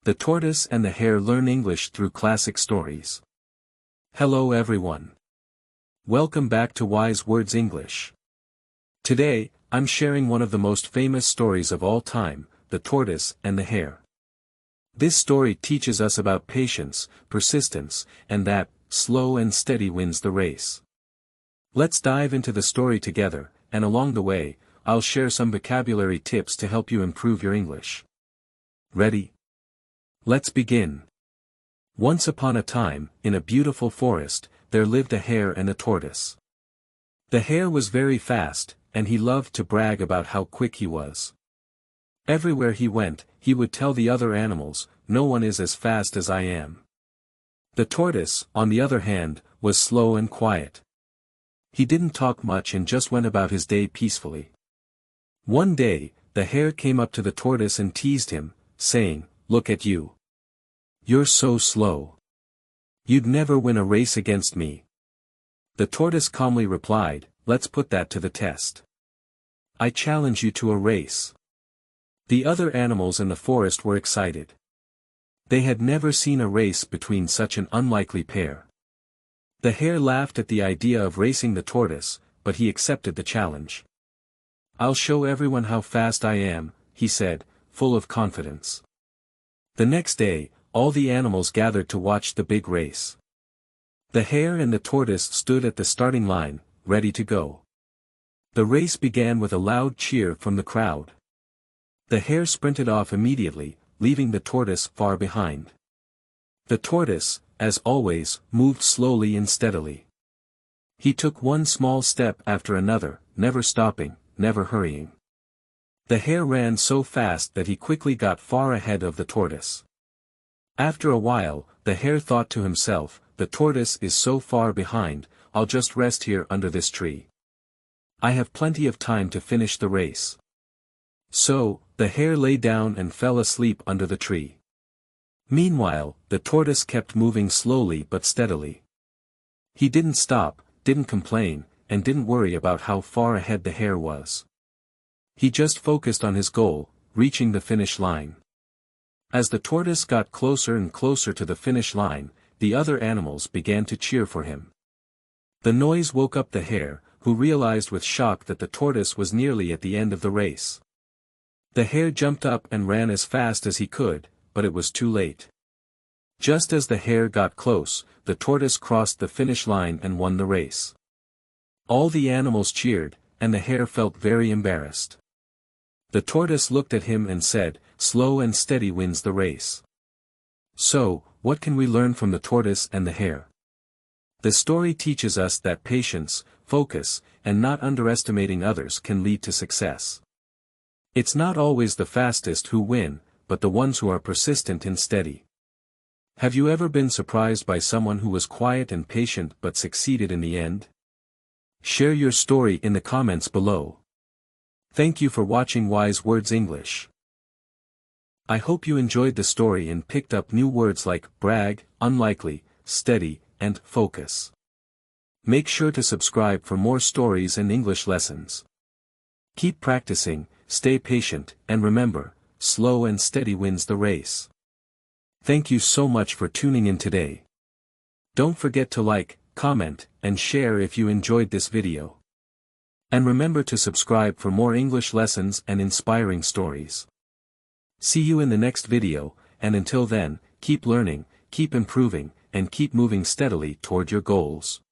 The Tortoise and the Hare learn English through classic stories. Hello everyone. Welcome back to Wise Words English. Today, I'm sharing one of the most famous stories of all time, The Tortoise and the Hare. This story teaches us about patience, persistence, and that, slow and steady wins the race. Let's dive into the story together, and along the way, I'll share some vocabulary tips to help you improve your English. Ready? Let's begin. Once upon a time, in a beautiful forest, there lived a hare and a tortoise. The hare was very fast, and he loved to brag about how quick he was. Everywhere he went, he would tell the other animals, "No one is as fast as I am." The tortoise, on the other hand, was slow and quiet. He didn't talk much and just went about his day peacefully. One day, the hare came up to the tortoise and teased him, saying, "Look at you. You're so slow. You'd never win a race against me." The tortoise calmly replied, "Let's put that to the test. I challenge you to a race." The other animals in the forest were excited. They had never seen a race between such an unlikely pair. The hare laughed at the idea of racing the tortoise, but he accepted the challenge. "I'll show everyone how fast I am," he said, full of confidence. The next day, all the animals gathered to watch the big race. The hare and the tortoise stood at the starting line, ready to go. The race began with a loud cheer from the crowd. The hare sprinted off immediately, leaving the tortoise far behind. The tortoise, as always, moved slowly and steadily. He took one small step after another, never stopping, never hurrying. The hare ran so fast that he quickly got far ahead of the tortoise. After a while, the hare thought to himself, "The tortoise is so far behind, I'll just rest here under this tree. I have plenty of time to finish the race." So, the hare lay down and fell asleep under the tree. Meanwhile, the tortoise kept moving slowly but steadily. He didn't stop, didn't complain, and didn't worry about how far ahead the hare was. He just focused on his goal, reaching the finish line. As the tortoise got closer and closer to the finish line, the other animals began to cheer for him. The noise woke up the hare, who realized with shock that the tortoise was nearly at the end of the race. The hare jumped up and ran as fast as he could, but it was too late. Just as the hare got close, the tortoise crossed the finish line and won the race. All the animals cheered, and the hare felt very embarrassed. The tortoise looked at him and said, "Slow and steady wins the race." So, what can we learn from the tortoise and the hare? The story teaches us that patience, focus, and not underestimating others can lead to success. It's not always the fastest who win, but the ones who are persistent and steady. Have you ever been surprised by someone who was quiet and patient but succeeded in the end? Share your story in the comments below. Thank you for watching Wise Words English. I hope you enjoyed the story and picked up new words like brag, unlikely, steady, and focus. Make sure to subscribe for more stories and English lessons. Keep practicing, stay patient, and remember, slow and steady wins the race. Thank you so much for tuning in today. Don't forget to like, comment, and share if you enjoyed this video. And remember to subscribe for more English lessons and inspiring stories. See you in the next video, and until then, keep learning, keep improving, and keep moving steadily toward your goals.